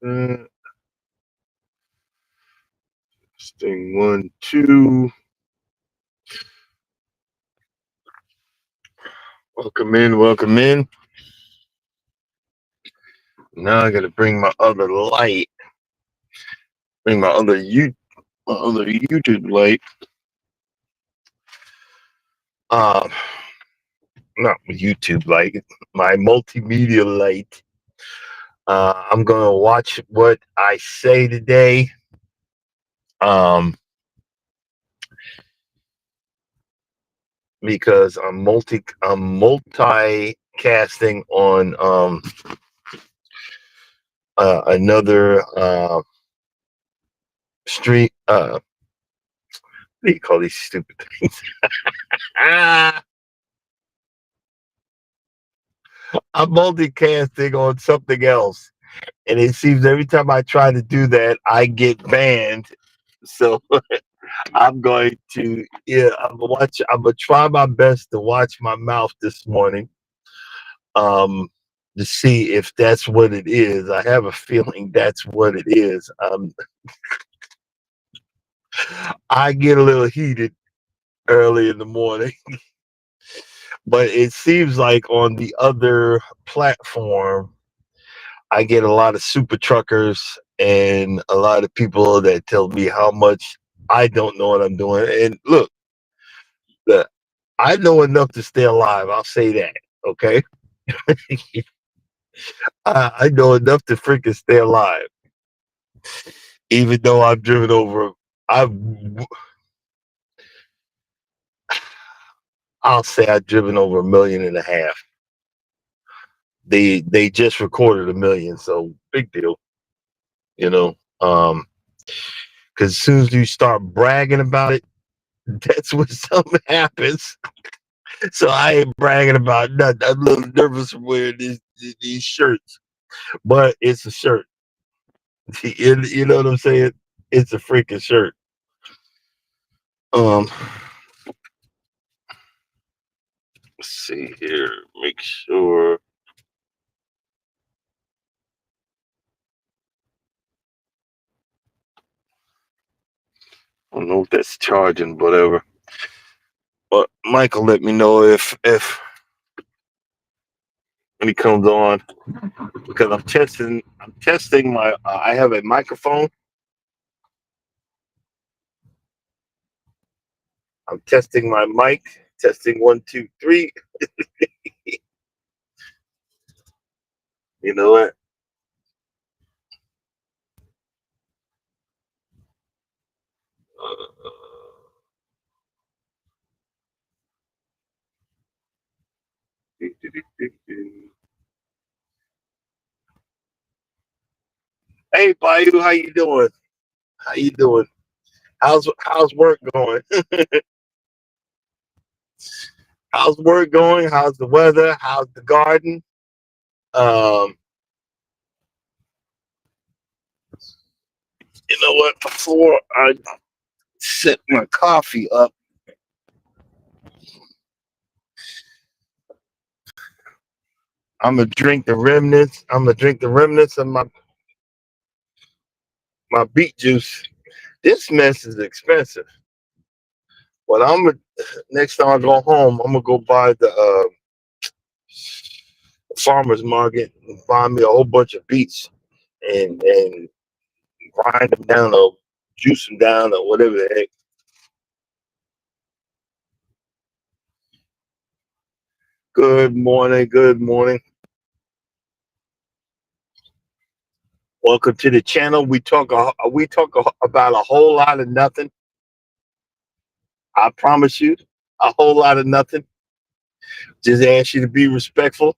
Uh, Sting 1, 2. Welcome in, welcome in. Now I gotta bring my other light, bring my other YouTube light. Um, Not my YouTube light, my multimedia light. I'm gonna watch what I say today. Um, because I'm multicasting on another stream. What do you call these stupid things? Ah, I'm multicasting on something else, and it seems every time I try to do that, I get banned. So I'm gonna try my best to watch my mouth this morning, um, to see if that's what it is. I have a feeling that's what it is. I get a little heated early in the morning, but it seems like on the other platform, I get a lot of super truckers and a lot of people that tell me how much I don't know what I'm doing. And look, the, I know enough to stay alive. I'll say that. Okay. I know enough to freaking stay alive, even though I've driven over. I've, I'll say I've driven over 1.5 million. They just recorded 1 million, so big deal, you know. Because as soon as you start bragging about it, that's when something happens. So I ain't bragging about nothing. I'm a little nervous from wearing these shirts, but it's a shirt. You know what I'm saying? It's a freaking shirt. Um, let's see here. Make sure. I don't know if that's charging, whatever. But Michael, let me know if when he comes on, because I'm testing my. I have a microphone. I'm testing my mic. Testing 1, 2, 3. You know what? Uh, hey, Bayou, how you doing? How you doing? How's work going? How's work going? How's the weather? How's the garden? Um, you know what? Before I set my coffee up, I'm gonna drink the remnants. I'm gonna drink the remnants of my beet juice. This mess is expensive. But I'm gonna next time I go home, I'm gonna go buy the farmer's market and buy me a whole bunch of beets and grind them down or juice them down or whatever the heck. Good morning. Good morning. Welcome to the channel. We talk a whole lot of nothing. I promise you, a whole lot of nothing. Just ask you to be respectful.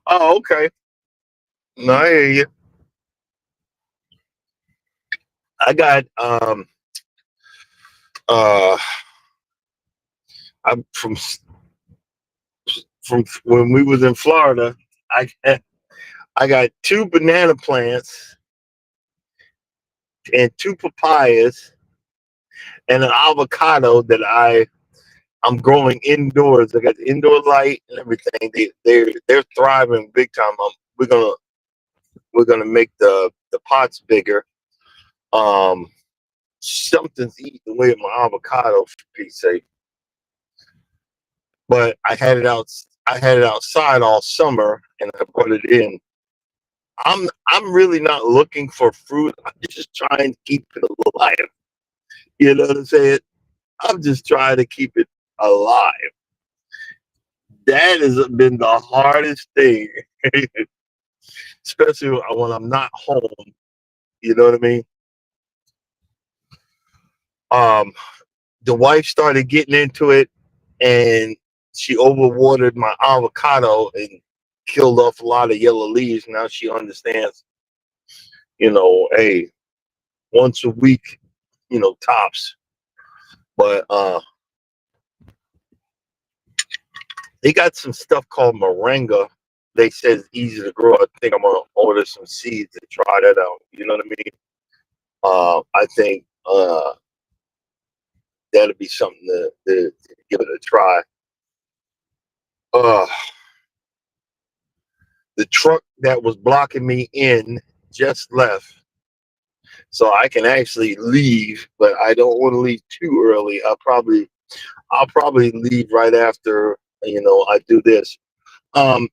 Oh, okay. No, I hear you. I got uh I'm from when we was in Florida. I got 2 banana plants and 2 papayas and an avocado that I I'm growing indoors. I got the indoor light and everything. They're thriving big time. We're gonna we're gonna make the pots bigger. Um, Something's eating away at my avocado for Pete's sake. But I had it out. I had it outside all summer, and I brought it in. I'm really not looking for fruit. I'm just trying to keep it alive. You know what I'm saying? I'm just trying to keep it alive. That has been the hardest thing, especially when I'm not home. You know what I mean? Um, the wife started getting into it, and she overwatered my avocado and killed off a lot of yellow leaves. Now she understands, hey, once a week, tops. But they got some stuff called moringa. They said it's easy to grow. I think I'm gonna order some seeds and try that out. You know what I mean? I think that'll be something to give it a try. Uh, the truck that was blocking me in just left, so I can actually leave, but I don't want to leave too early. I'll probably leave right after I do this. Um,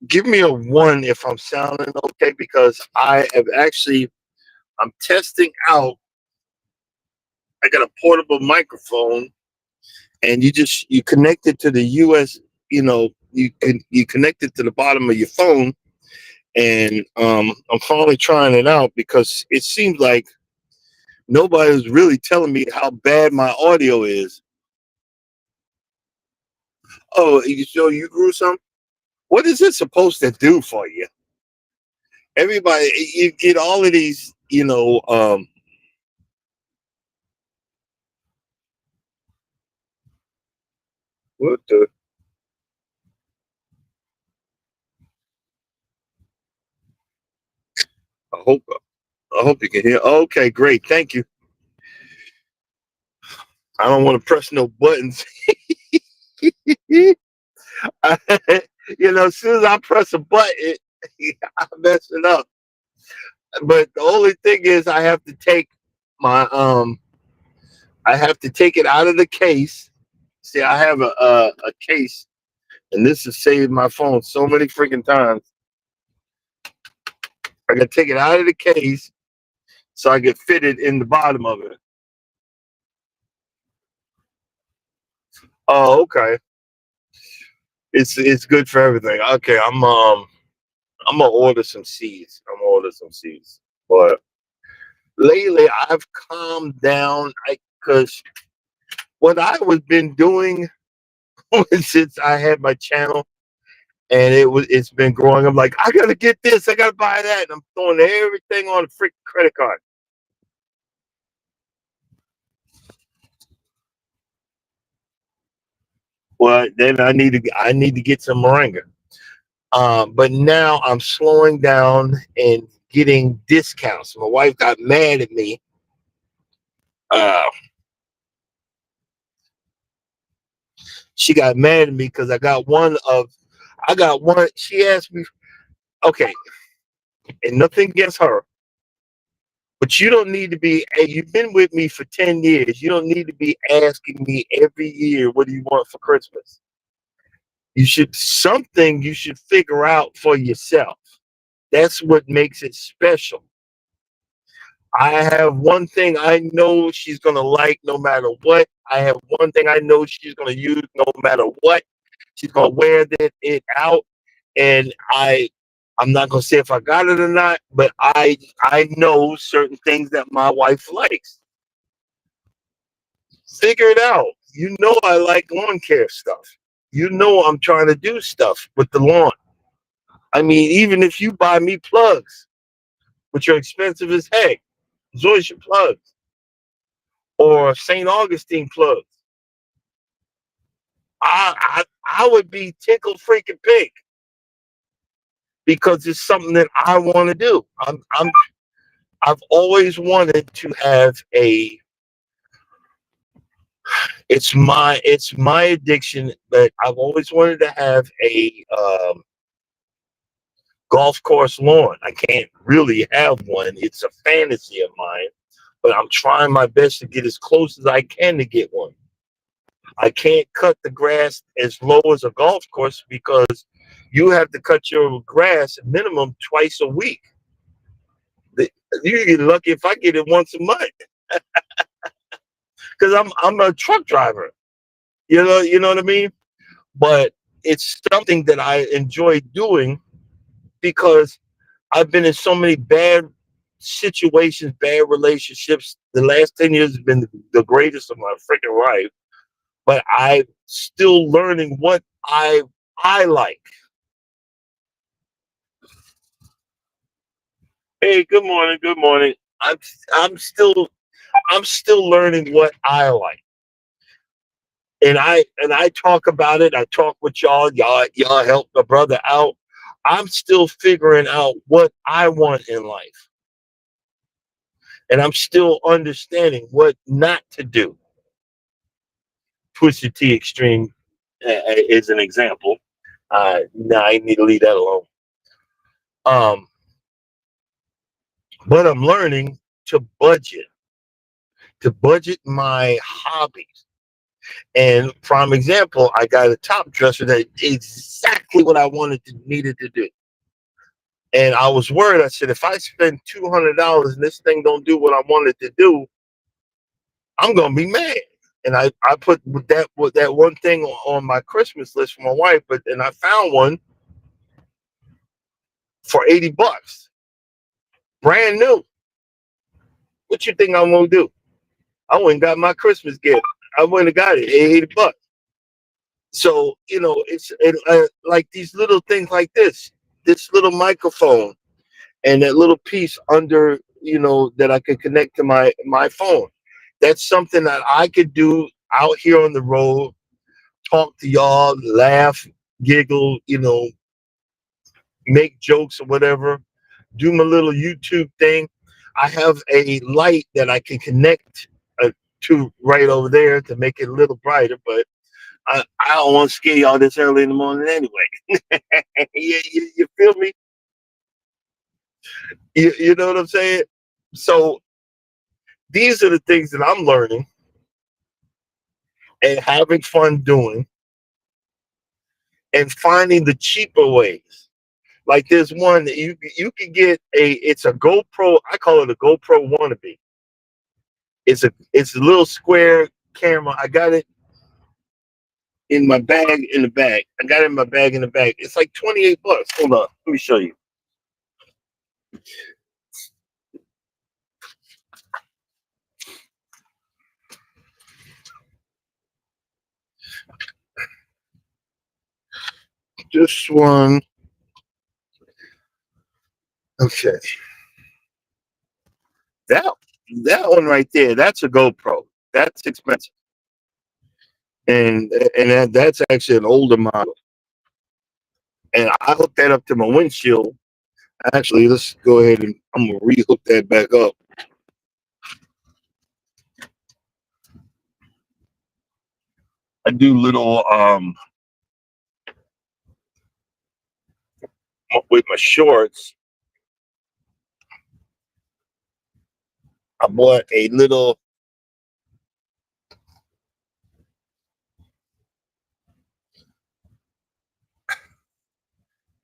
Give me a one if I'm sounding okay, because I'm testing out. I got a portable microphone, and you connect it to the US. You connect it to the bottom of your phone, and I'm finally trying it out because it seems like nobody's really telling me how bad my audio is. Oh, so you grew some? What is it supposed to do for you? Everybody, you get all of these, what the? I hope you can hear. Okay, great. Thank you. I don't want to press no buttons. As soon as I press a button, I mess it up. But the only thing is, my I have to take it out of the case. See, I have a case, and this has saved my phone so many freaking times. I got to take it out of the case so I can fit it in the bottom of it. Oh, okay. It's good for everything. Okay, I'm gonna order some seeds. But lately I've calmed down because what I was been doing since I had my channel and it's been growing. I'm like, I gotta get this, I gotta buy that, and I'm throwing everything on a freaking credit card. Well, then I need to get some moringa. But now I'm slowing down and getting discounts. My wife got mad at me. Uh, she got mad at me because I got one. She asked me, okay, and nothing against her, but you don't need to be. Hey, you've been with me for 10 years. You don't need to be asking me every year, what do you want for Christmas? You should figure out for yourself. That's what makes it special. I have one thing I know she's gonna like no matter what. I have one thing I know she's gonna use no matter what. She's gonna wear it out, and I'm not gonna say if I got it or not, but I know certain things that my wife likes. Figure it out. I like lawn care stuff. I'm trying to do stuff with the lawn. I mean, even if you buy me plugs, which are expensive as heck, Zoysia plugs or St. Augustine plugs, I would be tickled freaking pink because it's something that I want to do. I've always wanted to have It's my addiction, but I've always wanted to have a golf course lawn. I can't really have one. It's a fantasy of mine, but I'm trying my best to get as close as I can to get one. I can't cut the grass as low as a golf course because you have to cut your grass minimum twice a week. The- You get lucky if I get it once a month because I'm a truck driver. You know what I mean. But it's something that I enjoy doing because I've been in so many bad situations, bad relationships. The last 10 years has been the greatest of my freaking life. But I'm still learning what I like. Hey, good morning, good morning. I'm still I'm still learning what I like. And I talk about it. I talk with y'all help my brother out. I'm still figuring out what I want in life. And I'm still understanding what not to do. Twisted T Extreme is an example. No, I need to leave that alone. Um, but I'm learning to budget my hobbies. And prime example, I got a top dresser that exactly what I needed to do. And I was worried. I said, if I spend $200 and this thing don't do what I wanted to do, I'm gonna be mad. And I put with that one thing on my Christmas list for my wife, but and I found one for $80, brand new. What you think I'm gonna do? I went and got my Christmas gift. I went and got it, $80. So like these little things like this little microphone and that little piece under that I could connect to my phone. That's something that I could do out here on the road, talk to y'all, laugh, giggle, make jokes or whatever, do my little YouTube thing. I have a light that I can connect to right over there to make it a little brighter, but I don't want to scare y'all this early in the morning anyway. You feel me? You know what I'm saying? So these are the things that I'm learning and having fun doing and finding the cheaper ways. Like there's one that you can get it's a GoPro. I call it a GoPro wannabe. It's a little square camera. I got it in my bag in the bag. I got it in my bag in the bag. It's like $28. Hold on, let me show you. This one, okay. That that one right there, that's a GoPro. That's expensive, and that's actually an older model. And I hooked that up to my windshield. Actually, let's go ahead and I'm gonna re-hook that back up. I do little with my shorts. I bought a little.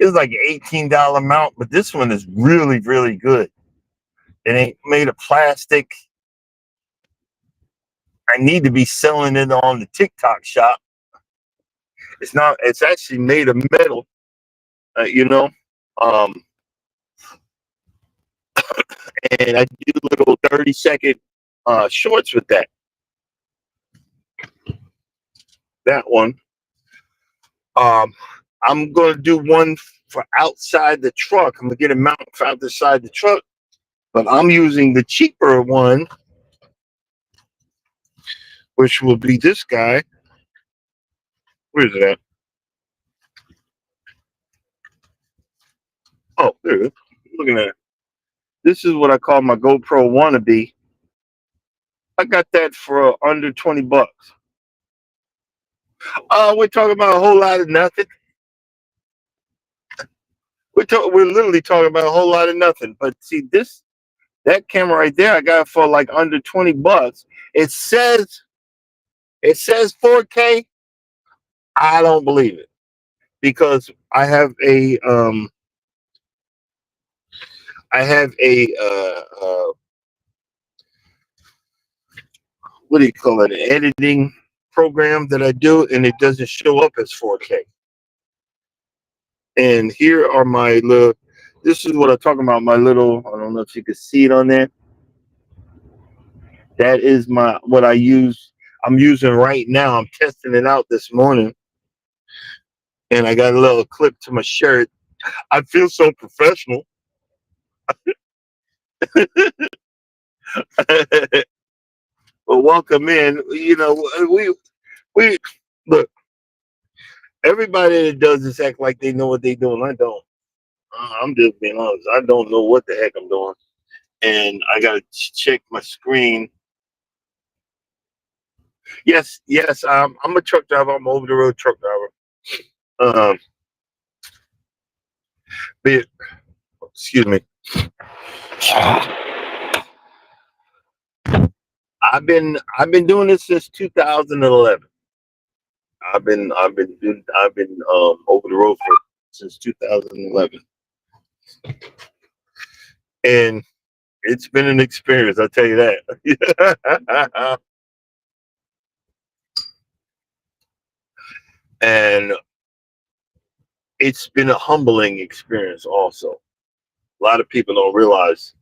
It's like an $18 mount, but this one is really, really good. It ain't made of plastic. I need to be selling it on the TikTok shop. It's not. It's actually made of metal. Uh, you know, um, and I do little 30-second shorts with that one. Um, I'm gonna do one for outside the truck. I'm gonna get a mount for outside the truck, but I'm using the cheaper one, which will be this guy. Where is it at? Oh, there it is. Looking at it. This is what I call my GoPro wannabe. I got that for under 20 bucks. We're talking about a whole lot of nothing. We're literally talking about a whole lot of nothing. But see, that camera right there, I got for like under 20 bucks. It says it says 4K. I don't believe it because I have a what do you call it? An editing program that I do, and it doesn't show up as 4K. And here are my little. This is what I'm talking about. My little. I don't know if you can see it on there. That is my what I use. I'm using right now. I'm testing it out this morning, and I got a little clip to my shirt. I feel so professional. But welcome in. You know, we look. Everybody that does this act like they know what they're doing. I don't. I'm just being honest. I don't know what the heck I'm doing, and I gotta check my screen. Yes, yes. I'm a truck driver. I'm an over the road truck driver. Um, but, excuse me. I've been doing this since 2011. I've been over the road for since 2011, and it's been an experience. I'll tell you that. And it's been a humbling experience. Also, a lot of people don't realize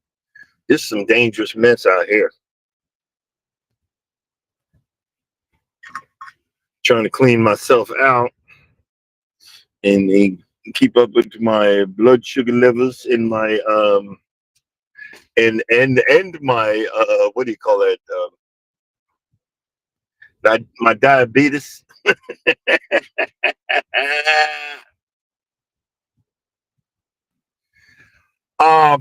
there's some dangerous mess out here. Trying to clean myself out and keep up with my blood sugar levels and my and my what do you call it? My diabetes. um,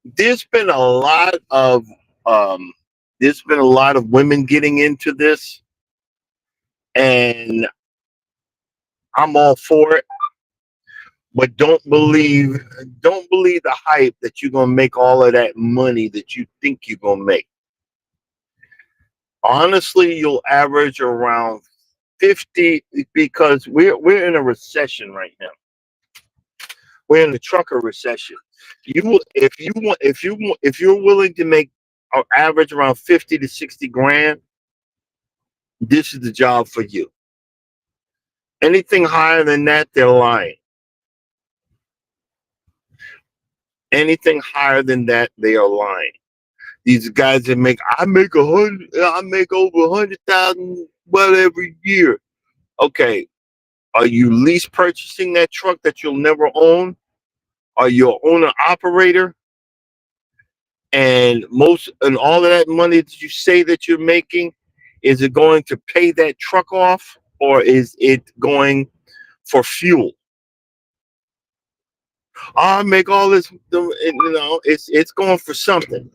there's been a lot of um, there's been a lot of women getting into this, and I'm all for it. But don't believe the hype that you're gonna make all of that money that you think you're gonna make. Honestly, you'll average around 50 because we're in a recession right now. We're in the trucker recession. If you're willing to make an average around 50 to 60 grand, this is the job for you. Anything higher than that, they're lying. Anything higher than that, they are lying. These guys that I make over 100,000 well every year. Okay, are you lease purchasing that truck that you'll never own? Are you an owner operator? And all of that money that you say that you're making, is it going to pay that truck off, or is it going for fuel? I make all this, it's going for something.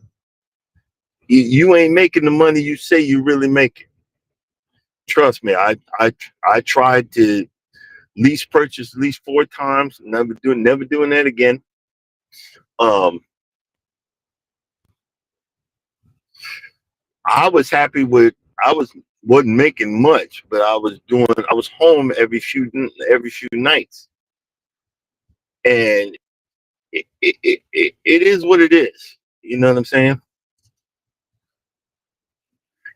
You ain't making the money you say you really making. Trust me, I tried to lease purchase at least 4 times. Never doing that again. Um, I was happy with wasn't making much, but I was home every few nights, and it is what it is. You know what I'm saying?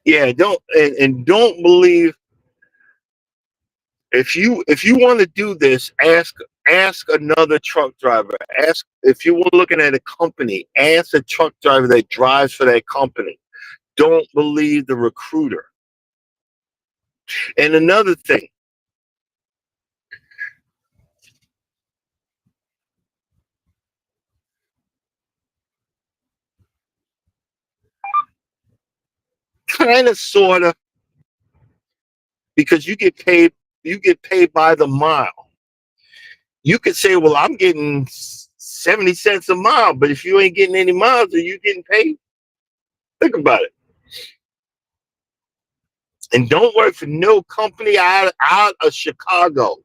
Yeah. And don't believe if you want to do this, ask another truck driver. Ask if you were looking at a company, ask a truck driver that drives for that company. Don't believe the recruiter. And another thing, kind of, sort of, because you get paid by the mile. You could say, well, I'm getting 70 cents a mile. But if you ain't getting any miles, are you getting paid? Think about it. And don't work for no company out of Chicago.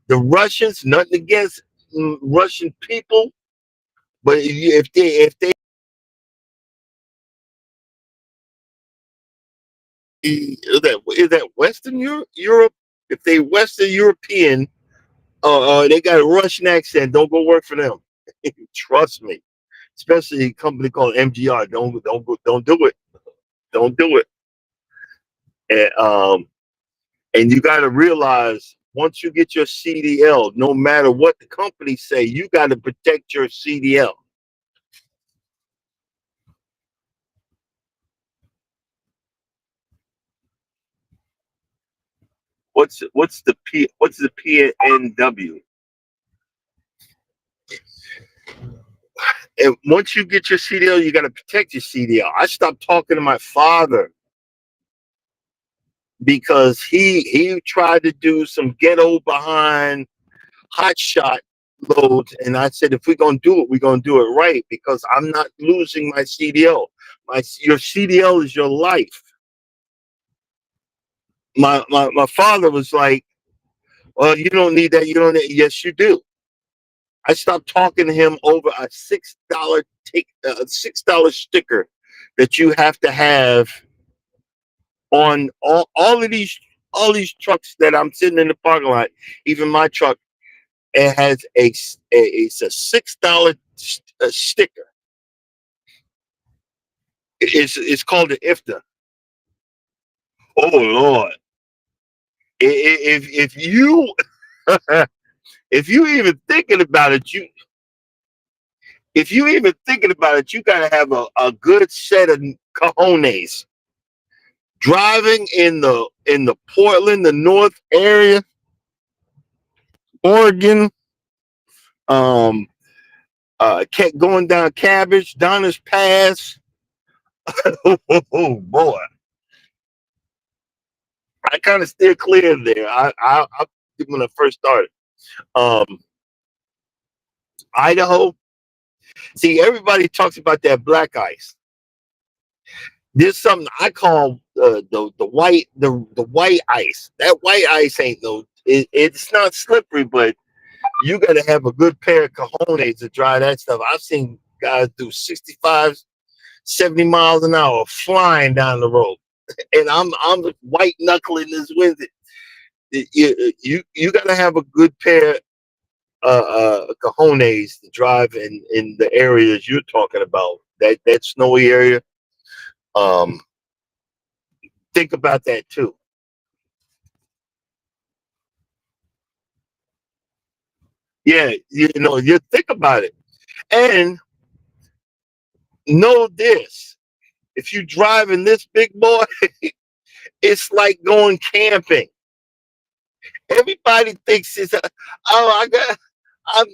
The Russians, nothing against Russian people, but if they is that Western Europe, if they Western European, they got a Russian accent, don't go work for them. Trust me, especially a company called MGR. Don't do it. Don't do it. And you got to realize once you get your CDL, no matter what the company say, you got to protect your CDL. What's the PNW? And once you get your CDL, you got to protect your CDL. I stopped talking to my father because he tried to do some ghetto behind hot shot loads, and I said if we're gonna do it, we're gonna do it right because I'm not losing my CDL. Your CDL is your life. My father was like, "Well, you don't need that. You don't need." Yes, you do. I stopped talking to him over a $6 sticker that you have to have on all these trucks that I'm sitting in the parking lot. Even my truck, it has it's a $6 sticker. It's called the IFTA. Oh Lord! If you if you even thinking about it, you gotta have a good set of cojones. Driving in the Portland, the North area, Oregon, um, kept going down Cabbage, Donner's Pass. Oh boy, I kind of steer clear of there. I when I first started, um, Idaho. See, everybody talks about that black ice. There's something I call the white ice. That white ice ain't it's not slippery, but you got to have a good pair of cojones to drive that stuff. I've seen guys do 65, 70 miles an hour flying down the road, and I'm white knuckling this with it. You got to have a good pair cojones to drive in the areas you're talking about. That snowy area. Um, think about that too. Yeah, you think about it, and know this: if you drive in this big boy, it's like going camping. Everybody thinks oh,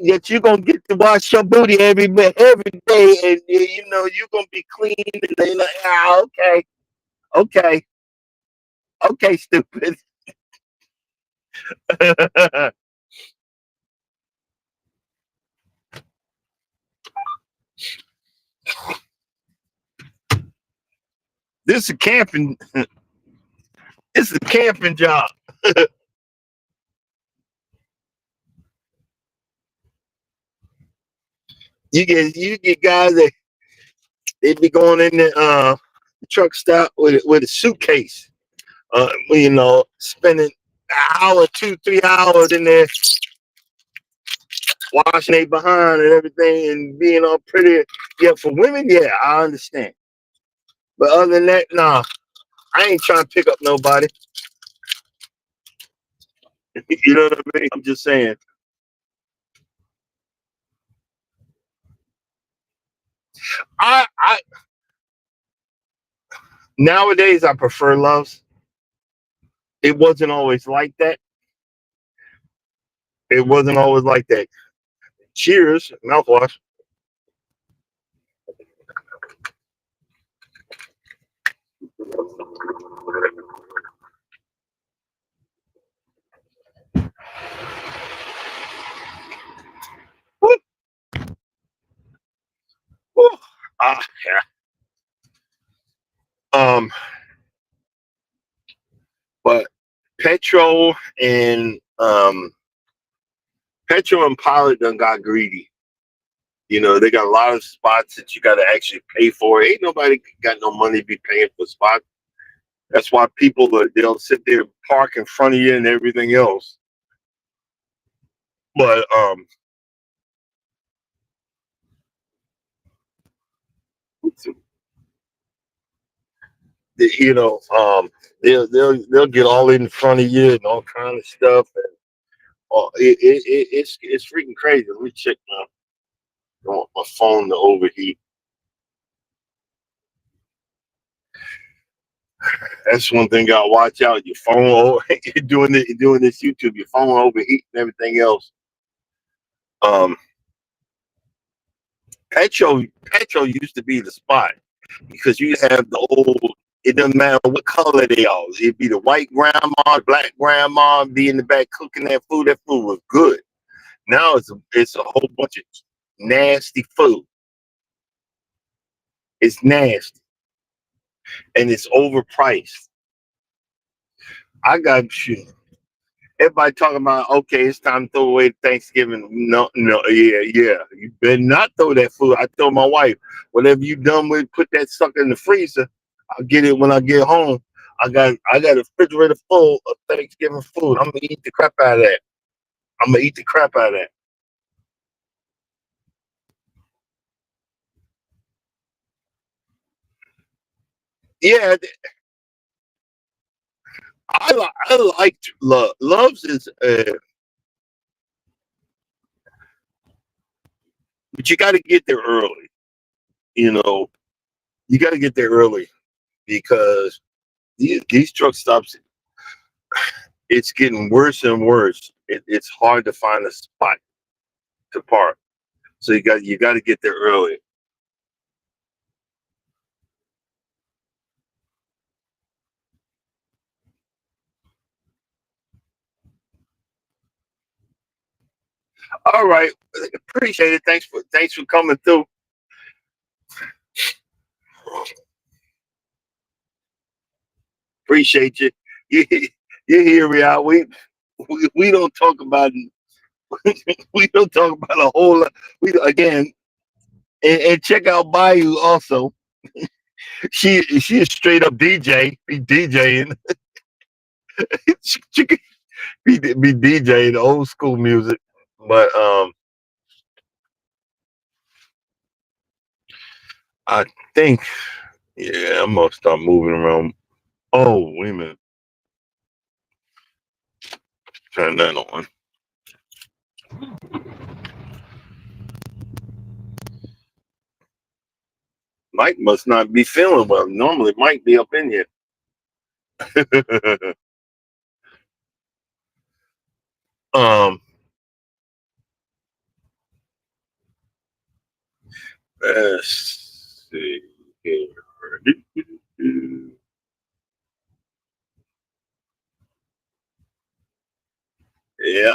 yet you're gonna get to wash your booty every day, and you're gonna be clean. And they're like, okay, okay, okay, stupid. This is a camping. It's a camping job. You get guys that they be going in the truck stop with a suitcase. Spending an hour, 2, 3 hours in there washing they behind and everything and being all pretty. Yeah, for women, yeah, I understand. But other than that, nah, I ain't trying to pick up nobody. You know what I mean? I'm just saying. I nowadays I prefer loves. It wasn't always like that. It wasn't always like that. Cheers, mouthwash. Um, but Petro and Pilot done got greedy. You know, they got a lot of spots that you got to actually pay for. Ain't nobody got no money to be paying for spots. That's why they'll sit there, park in front of you and everything else. But you know, they'll get all in front of you and all kind of stuff. And it's freaking crazy. Let me check my. I don't want my phone to overheat. That's one thing I watch out. Your phone doing this YouTube, your phone overheat and everything else. Um, Petro used to be the spot because you have the old. It doesn't matter what color they are. It'd be the white grandma, black grandma, be in the back cooking that food. That food was good. Now it's a whole bunch of nasty food. It's nasty and it's overpriced. I got shit. Everybody talking about, okay, it's time to throw away Thanksgiving. No, yeah. You better not throw that food. I told my wife, whatever you done with, put that sucker in the freezer. I'll get it when I get home. I got a refrigerator full of Thanksgiving food. I'm gonna eat the crap out of that. Yeah, I liked love. Loves is, but you got to get there early. You know, you got to get there early because these truck stops, it's getting worse and worse. It's hard to find a spot to park, so you got to get there early. All right, appreciate it. Thanks for coming through. Appreciate you. You you hear me out. We don't talk about we don't talk about a whole lot. We again and check out Bayou also. She is straight up DJ. Be DJing. She could be DJing old school music. But I think yeah, I'm gonna start moving around. Oh, wait a minute. Turn that on. Mike must not be feeling well. Normally Mike be up in here. um let's see here. Yeah.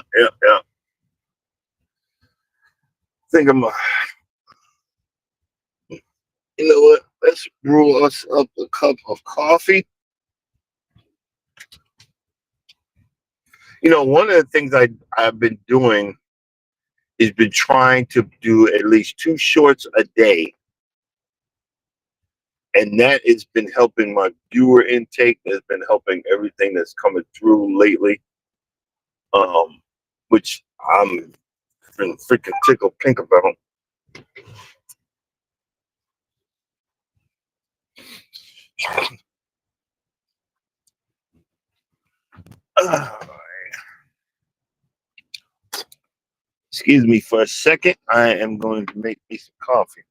Think I'm you know what? Let's brew us up a cup of coffee. You know, one of the things I've been doing is been trying to do at least 2 shorts a day, and that has been helping my viewer intake. Has been helping everything that's coming through lately. Um, which I'm been freaking tickled pink about. Excuse me for a second. I am going to make me some coffee.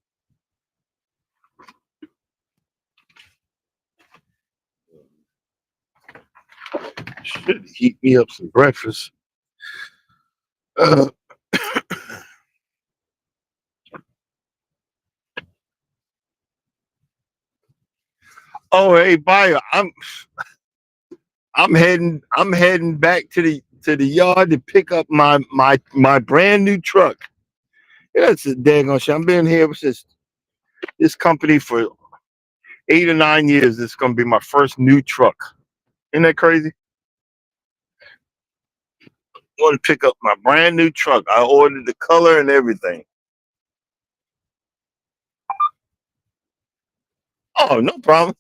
Should heat me up some breakfast. Uh, oh, hey, Bayer, I'm heading back to the yard to pick up my brand new truck. Yeah, that's a daggone shit. I've been here since this company for 8 or 9 years. This is gonna be my first new truck. Isn't that crazy? I want to pick up my brand new truck. I ordered the color and everything. Oh, no problem.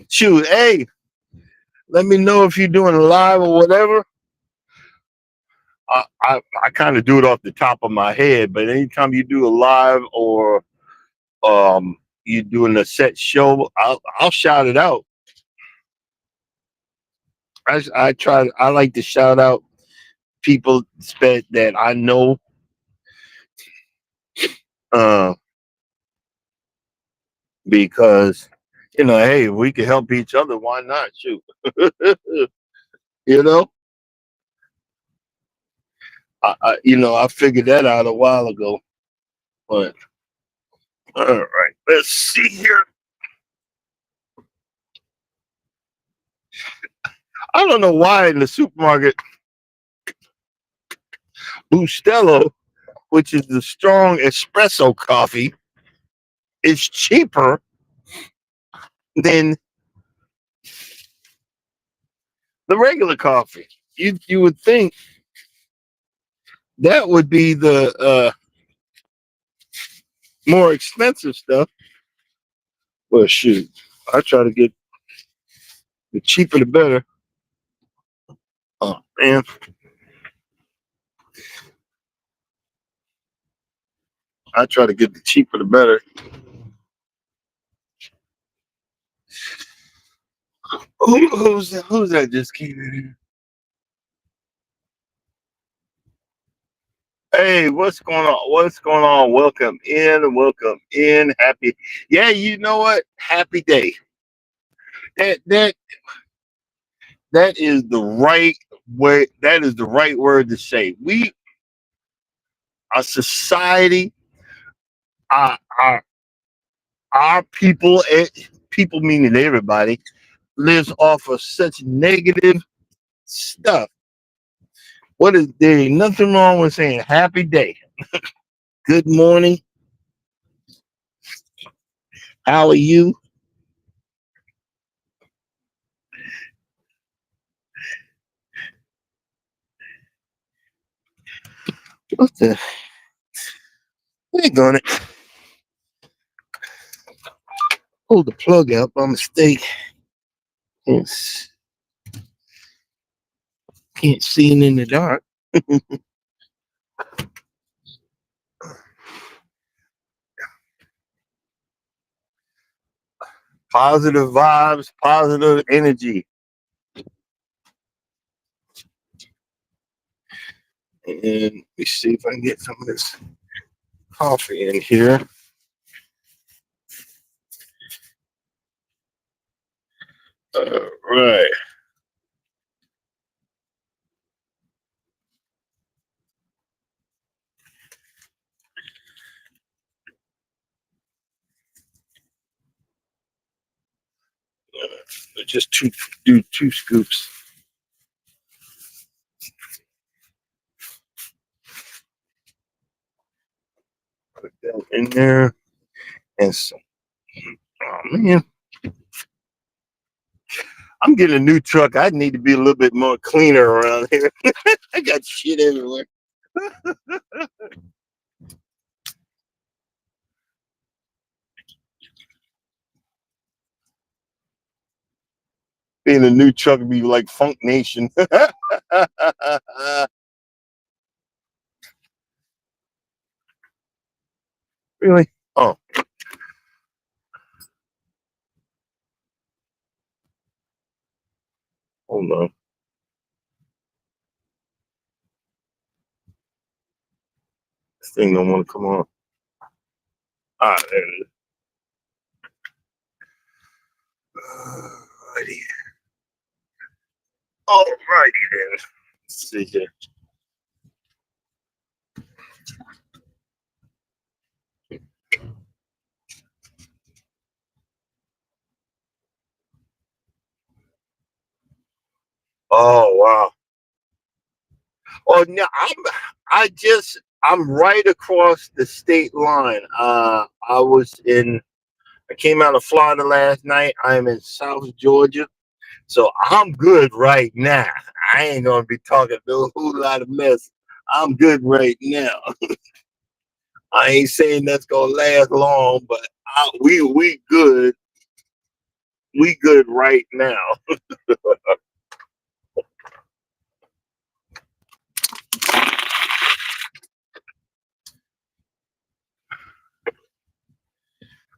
Shoot, hey, let me know if you're doing a live or whatever. I kind of do it off the top of my head, but anytime you do a live or you're doing a set show, I'll shout it out. I like to shout out people that I know, uh, because hey, we can help each other. Why not? Shoot, you know, I figured that out a while ago. But all right, let's see here. I don't know why in the supermarket, Bustelo, which is the strong espresso coffee, is cheaper than the regular coffee. You would think that would be the more expensive stuff. Well, shoot, I try to get the cheaper the better. Oh man, I try to get the cheaper the better. Who's that just came in here? Hey, what's going on? What's going on? Welcome in. Welcome in. Happy. Yeah, you know what? Happy day. That that is the right way. That is the right word to say. We, our society, our our, our people, people meaning everybody, lives off of such negative stuff. What is there? Ain't nothing wrong with saying happy day. Good morning. How are you? What the? We're gonna pull the plug out by mistake. Can't, can't see it in the dark. Positive vibes, positive energy. And let me see if I can get some of this coffee in here. Right. Just do two scoops. Put that in there. And so, oh man, I'm getting a new truck. I need to be a little bit more cleaner around here. I got shit everywhere. Being a new truck would be like Funk Nation. Really? Oh, hold on. This thing don't want to come on. Ah, there it is. Alrighty. Alrighty then. Let's see here. Oh wow. Oh no, I just I'm right across the state line. I came out of Florida last night. I'm in South Georgia. So I'm good right now. I ain't gonna be talking no whole lot of mess. I'm good right now. I ain't saying that's gonna last long, but we good. We good right now.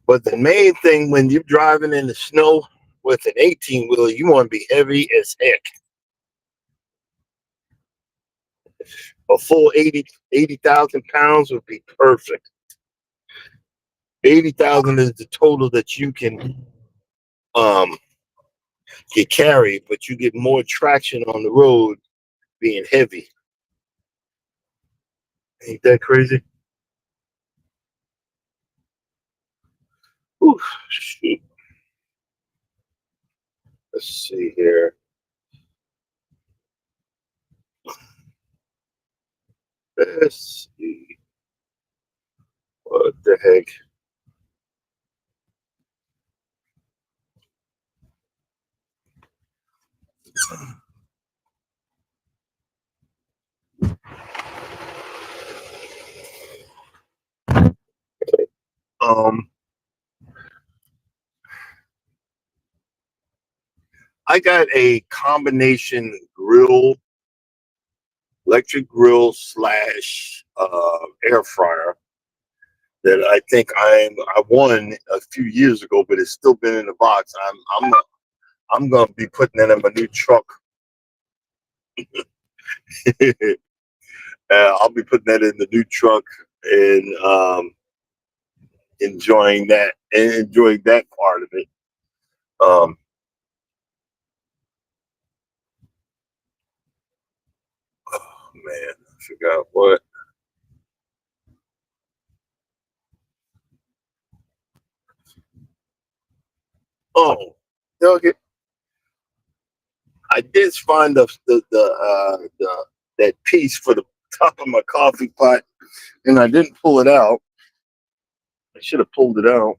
But the main thing when you're driving in the snow with an 18 wheeler, you want to be heavy as heck. A full 80,000 pounds would be perfect. 80,000 is the total that um can carry, but you get more traction on the road being heavy. Ain't that crazy? Ooh, shoot. Let's see here. Let's see. What the heck? Um, I got a combination grill, electric grill slash air fryer that I think I won a few years ago, but it's still been in the box. I'm gonna be putting that in my new truck. I'll be putting that in the new truck and enjoying that part of it. Um, oh man, I forgot what. Oh, okay. I did find the that piece for the top of my coffee pot, and I didn't pull it out. I should have pulled it out.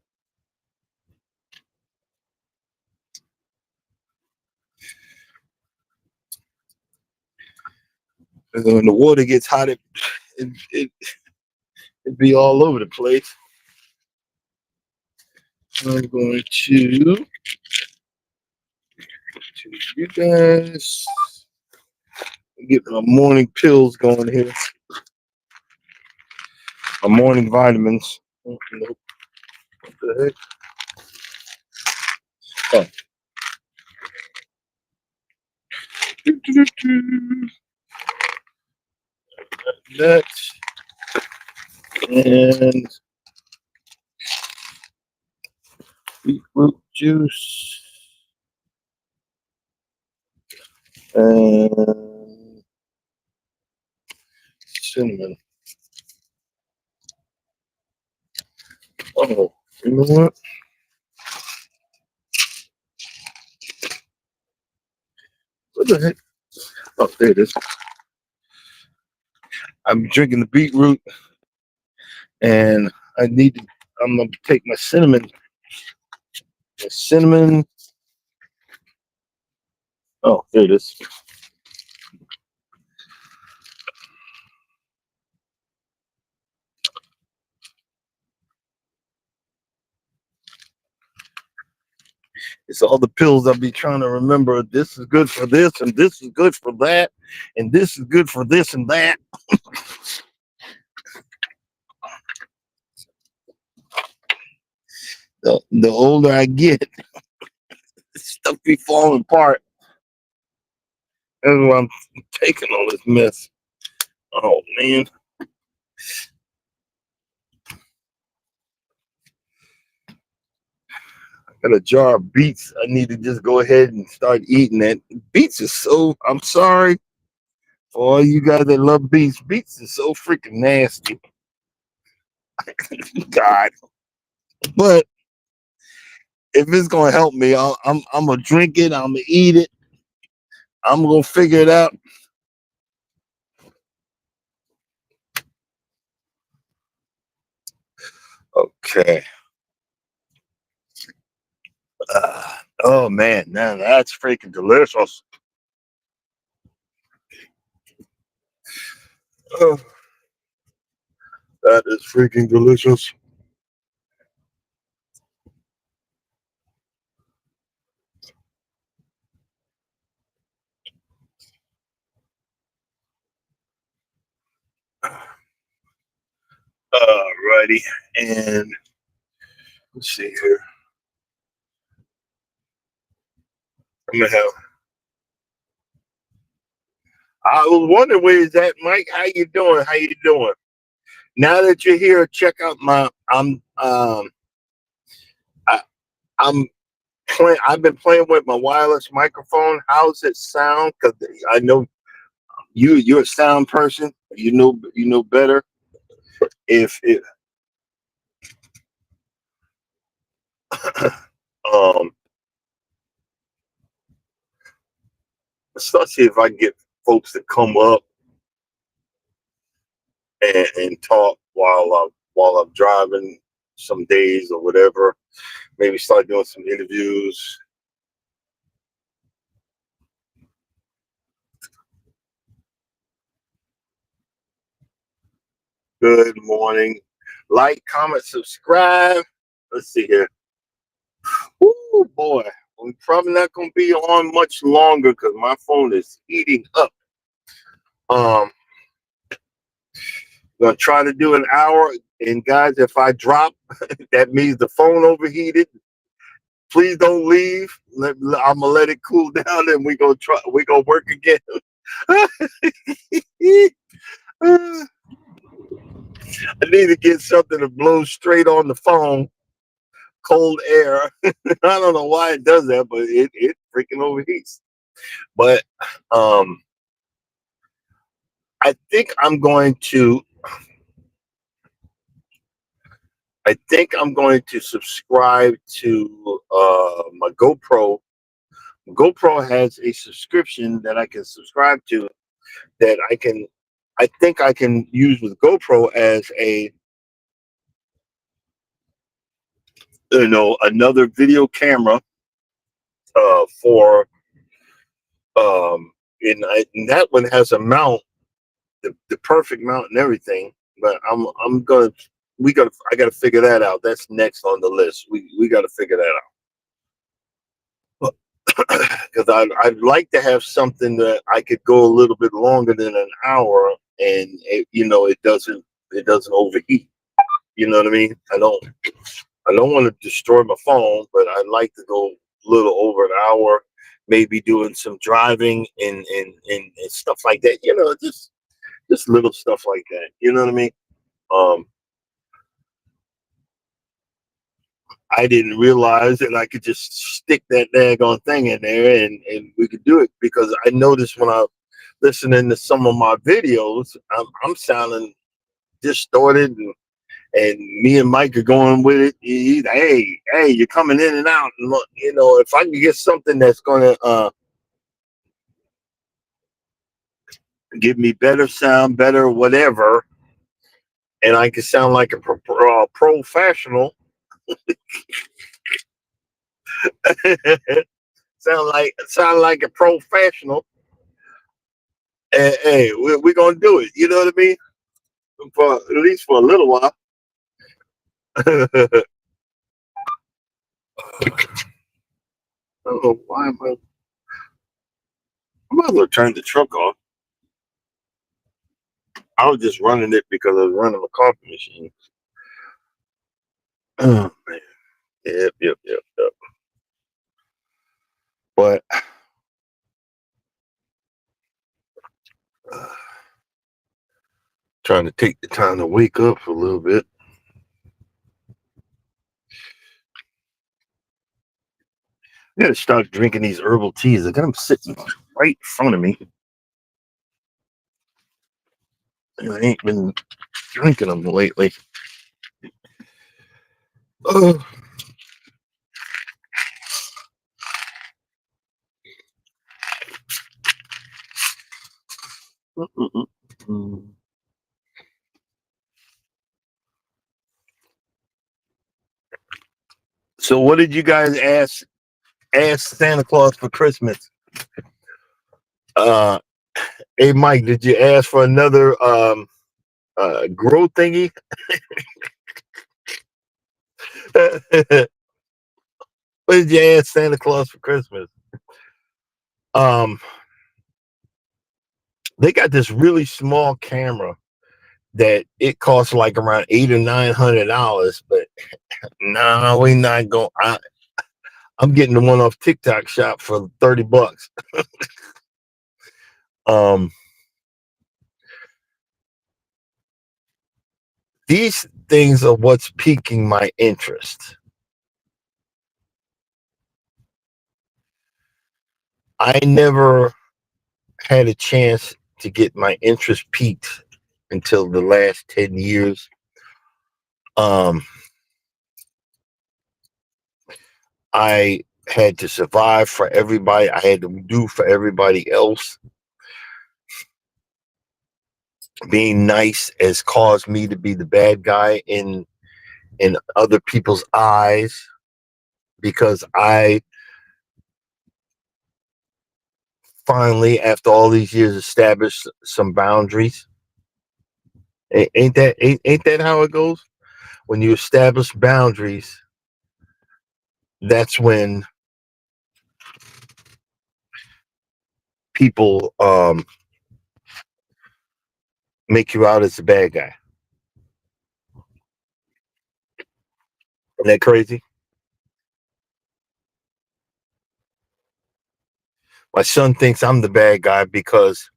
And then when the water gets hot, it it'd be all over the place. I'm going to you guys get my morning pills going here. My morning vitamins. Oh, nope. What the heck? Oh. That and beetroot juice and cinnamon. Oh, you know what? What the heck? Oh, there it is. I'm drinking the beetroot, and I need to. I'm gonna take my cinnamon. The cinnamon. Oh, there it is. It's all the pills I'll be trying to remember. This is good for this, and this is good for that, and this is good for this and that. The older I get, stuff be falling apart. That's why I'm taking all this mess. Oh man. Got a jar of beets. I need to just go ahead and start eating it. Beets is so, I'm sorry for all you guys that love beets. Beets is so freaking nasty. God. But if it's gonna help me, I'm gonna drink it. I'm gonna eat it. I'm gonna figure it out. Okay. Uh, oh man, now that's freaking delicious. Oh, that is freaking delicious. Righty. And let's see here. I'm gonna have. I was wondering where is that, Mike? How you doing? How you doing? Now that you're here, check out my. I, I'm playing. I've been playing with my wireless microphone. How's it sound? Because I know you're a sound person. You know better. If it, um, so let's see if I can get folks to come up and talk while I'm driving some days or whatever. Maybe start doing some interviews. Good morning. Like, comment, subscribe. Let's see here. Oh boy, I'm probably not gonna be on much longer because my phone is heating up. Um, gonna try to do an hour. And guys, if I drop, that means the phone overheated. Please don't leave. I'm gonna let it cool down, and we gonna try. We gonna work again. I need to get something to blow straight on the phone. Cold air. I don't know why it does that, but it freaking overheats. But um, I think I'm going to. I think I'm going to subscribe to my GoPro. GoPro has a subscription that I can subscribe to that I can. I think I can use with GoPro as a another video camera for and that one has a mount, the perfect mount and everything. But I'm gonna I gotta figure that out. That's next on the list. We gotta figure that out because I'd like to have something that I could go a little bit longer than an hour, and it doesn't overheat. You know what I mean? I don't want to destroy my phone, but I'd like to go a little over an hour, maybe doing some driving and stuff like that. Just little stuff like that. You know what I mean? Um, I didn't realize that I could just stick that daggone thing in there and we could do it because I noticed when I listening to some of my videos, I'm sounding distorted and me and Mike are going with it. Hey, you're coming in and out. And look, if I can get something that's going to give me better sound, better whatever, and I can sound like a professional, sound like a professional. Hey, we're gonna do it. You know what I mean? For at least for a little while. I don't know why I might as well turn the truck off. I was just running it because I was running my coffee machine. Oh man. Yep. But trying to take the time to wake up for a little bit. I gotta start drinking these herbal teas. I got them sitting right in front of me. And I ain't been drinking them lately. Oh. Mm-mm-mm. So what did you guys ask Santa Claus for Christmas? Uh, hey Mike, did you ask for another grow thingy? What did you ask Santa Claus for Christmas? Um, they got this really small camera that it costs like around $800 or $900, but no, we not going. I'm getting the one off TikTok shop for $30. Um, these things are what's piquing my interest. I never had a chance to get my interest piqued until the last 10 years. Um, I had to survive for everybody. I had to do for everybody else. Being nice has caused me to be the bad guy in other people's eyes because I finally, after all these years, established some boundaries. Ain't that how it goes? When you establish boundaries, that's when people make you out as a bad guy. Isn't that crazy? My son thinks I'm the bad guy because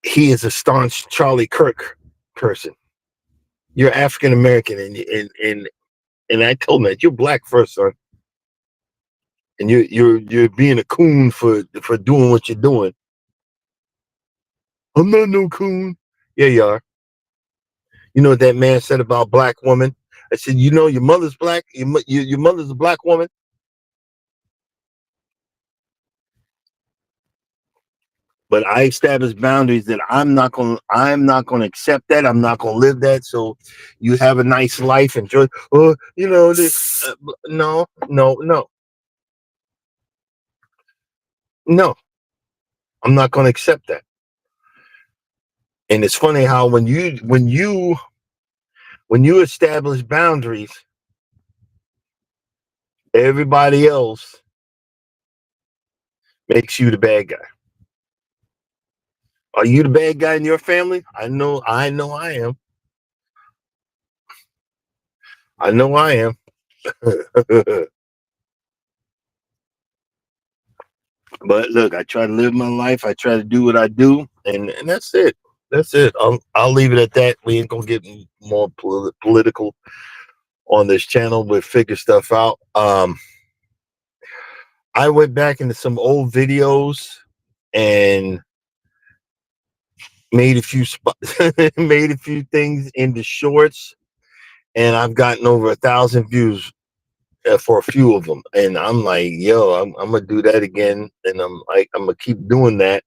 he is a staunch Charlie Kirk person. You're African American, and I told him that you're black first, son, and you're being a coon for doing what you're doing. I'm not no coon. Yeah, you are. You know what that man said about black women? I said, you know, your mother's black. Your mother's a black woman. But I established boundaries that I'm not gonna accept that. I'm not gonna live that. So you have a nice life, enjoy. Oh, you know this. No, no, no, no. I'm not gonna accept that. And it's funny how when you establish boundaries, everybody else makes you the bad guy. Are you the bad guy in your family? I am. I know I am. But look, I try to live my life. I try to do what I do, and that's it. That's it. I'll leave it at that. We ain't gonna get more political on this channel. We'll figure stuff out. I went back into some old videos and made a few made a few things into shorts, and I've gotten over 1,000 views for a few of them. And I'm like, yo, I'm gonna do that again, and I'm gonna keep doing that.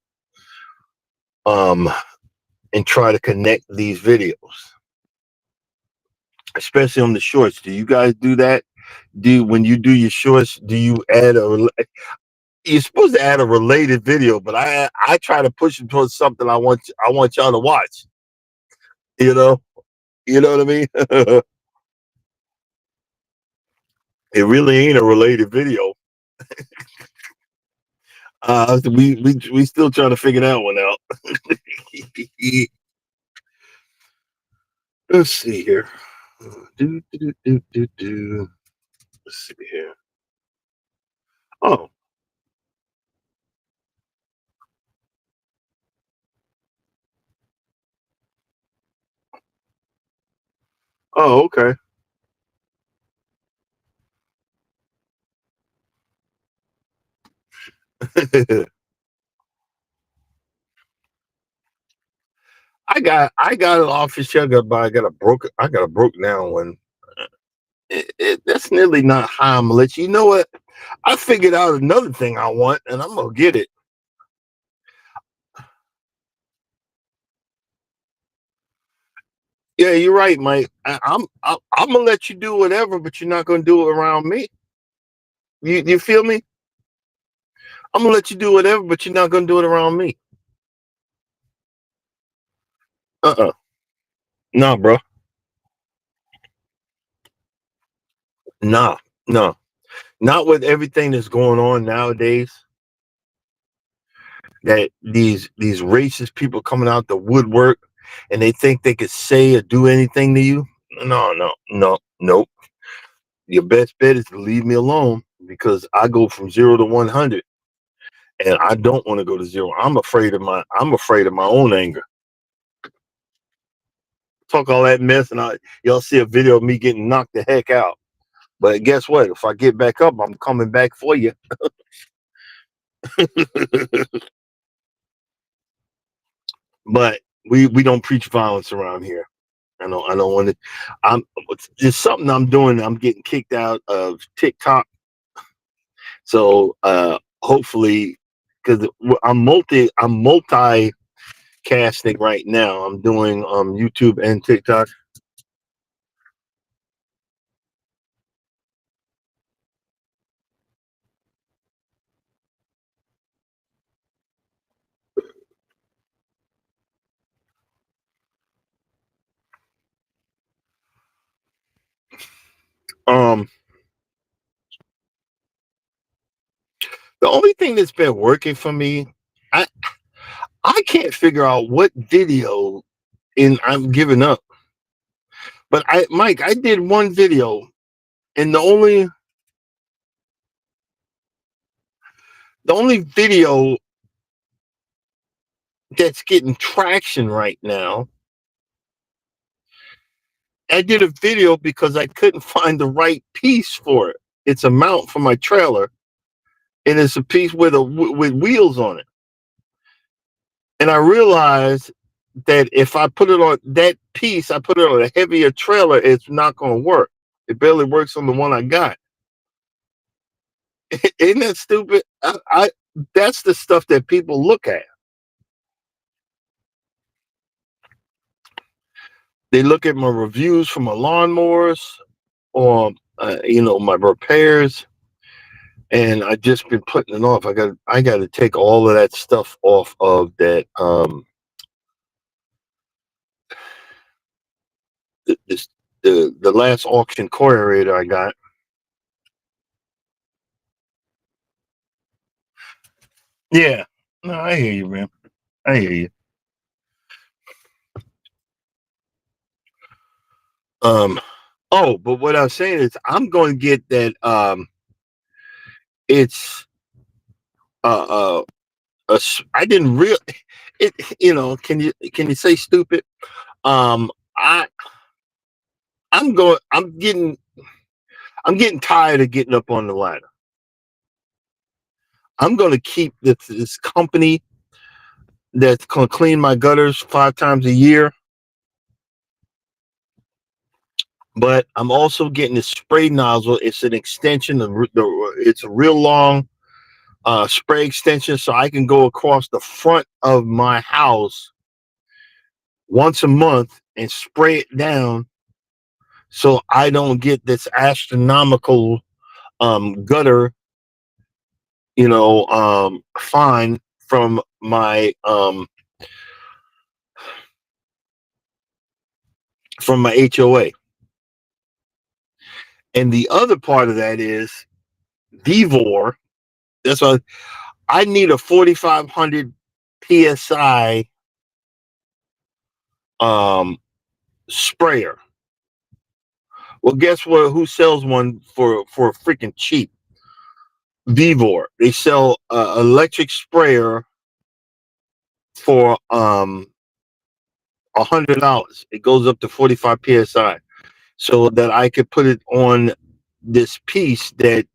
Um, and try to connect these videos, especially on the shorts. Do you guys do that? When you do your shorts, do you add you're supposed to add a related video, but I try to push it towards something I want y'all to watch. You know, you know what I mean? It really ain't a related video. We still trying to figure that one out. Let's see here. Do. Let's see here. Oh, oh, okay. I got an office check, but I got a broke down one. That's nearly not high mileage. You know what? I figured out another thing I want, and I'm gonna get it. Yeah, you're right, Mike. I'm gonna let you do whatever, but you're not gonna do it around me. You feel me? I'm gonna let you do whatever, but you're not gonna do it around me. Nah, bro. Nah, no. Not with everything that's going on nowadays. That these racist people coming out the woodwork, and they think they could say or do anything to you. No, no, no, nope. Your best bet is to leave me alone because I go from 0 to 100, and I don't want to go to zero. I'm afraid of my own anger. Talk all that mess, and y'all see a video of me getting knocked the heck out. But guess what? If I get back up, I'm coming back for you. But we don't preach violence around here. I don't want to. I'm It's something I'm doing. I'm getting kicked out of TikTok. So hopefully, because I'm multi casting right now. I'm doing YouTube and TikTok. Um, the only thing that's been working for me, I I can't figure out what video, and I'm giving up. But I did one video, and the only video that's getting traction right now. I did a video because I couldn't find the right piece for it. It's a mount for my trailer, and it's a piece with wheels on it. And I realized that if I put it on that piece, I put it on a heavier trailer, it's not going to work. It barely works on the one I got. Isn't that stupid? That's the stuff that people look at. They look at my reviews for my lawnmowers, or my repairs, and I just been putting it off. I got to take all of that stuff off of that. This the last auction core aerator I got. Yeah, no, I hear you, man. I hear you. Um. Oh, but what I'm saying is, I'm going to get that. It's uh I didn't real it. Can you say stupid? I I'm going. I'm getting tired of getting up on the ladder. I'm going to keep this company that's going to clean my gutters 5 times a year. But I'm also getting this spray nozzle. It's an extension. It's a real long spray extension, so I can go across the front of my house once a month and spray it down, so I don't get this astronomical gutter, fine from my HOA. And the other part of that is Devor. That's why I need a 4,500 psi sprayer. Well, guess what? Who sells one for freaking cheap? Vivor. They sell electric sprayer for $100. It goes up to 45 psi, so that I could put it on this piece that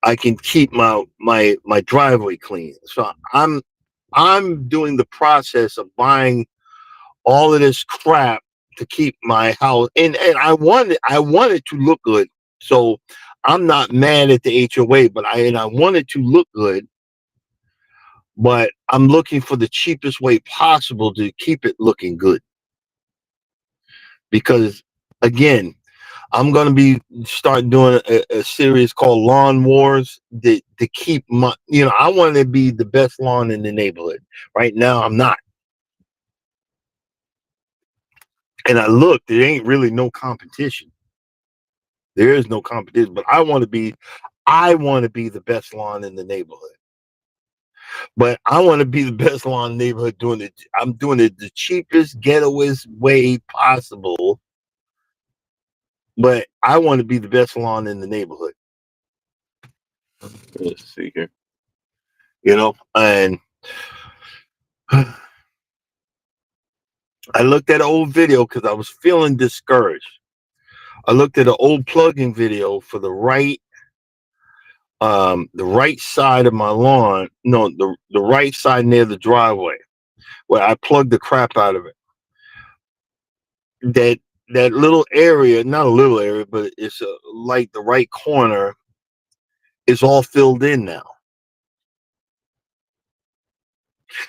I can keep my driveway clean. So I'm doing the process of buying all of this crap to keep my house, and I want it to look good. So I'm not mad at the HOA, but I want it to look good, but I'm looking for the cheapest way possible to keep it looking good. because again, I'm gonna be start doing a series called Lawn Wars to keep my, I want to be the best lawn in the neighborhood. Right now, I'm not, and I look, there ain't really no competition. There is no competition, but I want to be the best lawn in the neighborhood. But I want to be the best lawn in the neighborhood doing it. I'm doing it the cheapest, ghettoest way possible. But I want to be the best lawn in the neighborhood. Let's see here. And I looked at an old video because I was feeling discouraged. I looked at an old plugging video for the right side of my lawn. No, the right side near the driveway where I plugged the crap out of it. That little area, not a little area, but it's like the right corner is all filled in now.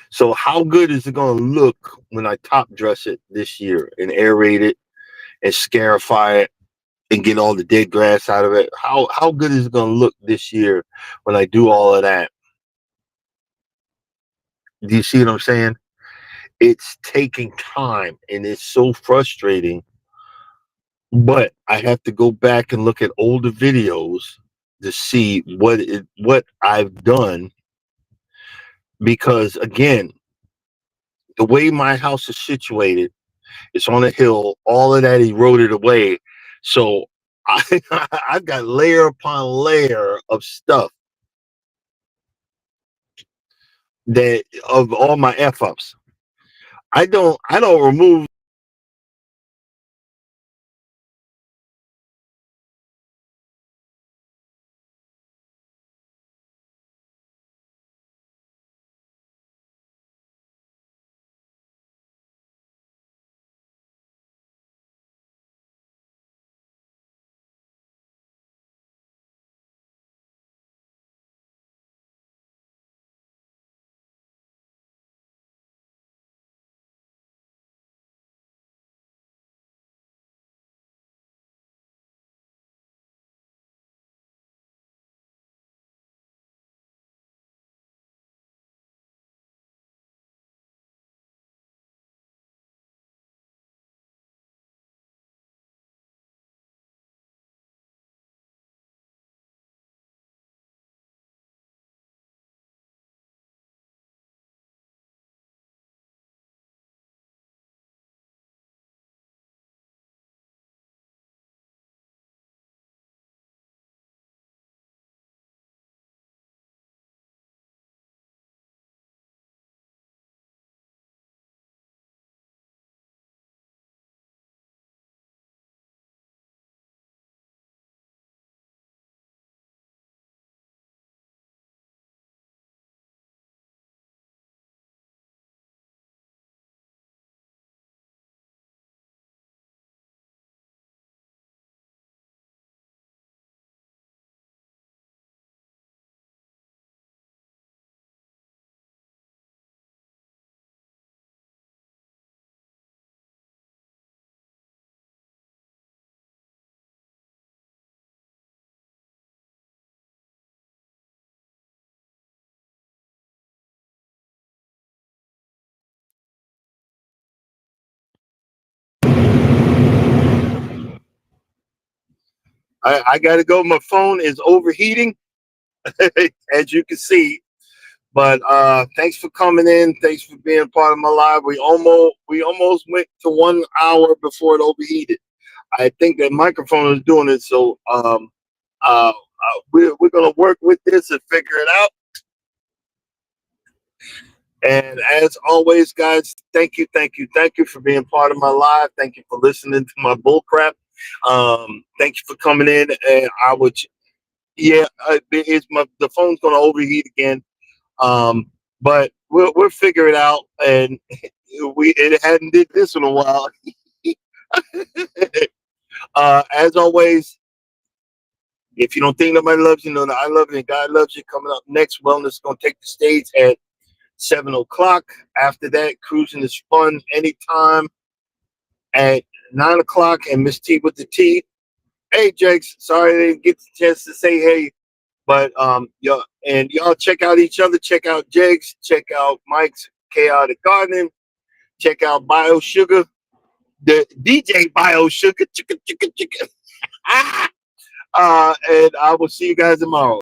So how good is it going to look when I top dress it this year and aerate it and scarify it and get all the dead grass out of it? How good is it going to look this year when I do all of that? Do you see what I'm saying? It's taking time and it's so frustrating. But I have to go back and look at older videos to see what I've done, because again, the way my house is situated, it's on a hill. All of that eroded away, so I I've got layer upon layer of stuff that of all my f ups. I don't remove. I got to go. My phone is overheating, as you can see. But thanks for coming in. Thanks for being part of my live. We almost went to 1 hour before it overheated. I think that microphone is doing it. So we're gonna work with this and figure it out. And as always, guys, thank you for being part of my live. Thank you for listening to my bull crap. Thank you for coming in. And yeah, the phone's gonna overheat again. But we'll figure it out. And it hadn't did this in a while. As always, if you don't think nobody loves you, know that I love you and God loves you. Coming up next, wellness is gonna take the stage at 7 o'clock. After that, cruising is fun anytime at 9 o'clock, and Miss T with the T. Hey, Jakes. Sorry I didn't get the chance to say hey, but y'all check out each other. Check out Jakes. Check out Mike's Chaotic Gardening. Check out Bio Sugar, the DJ Bio Sugar. Chicka chicka chicka. And I will see you guys tomorrow.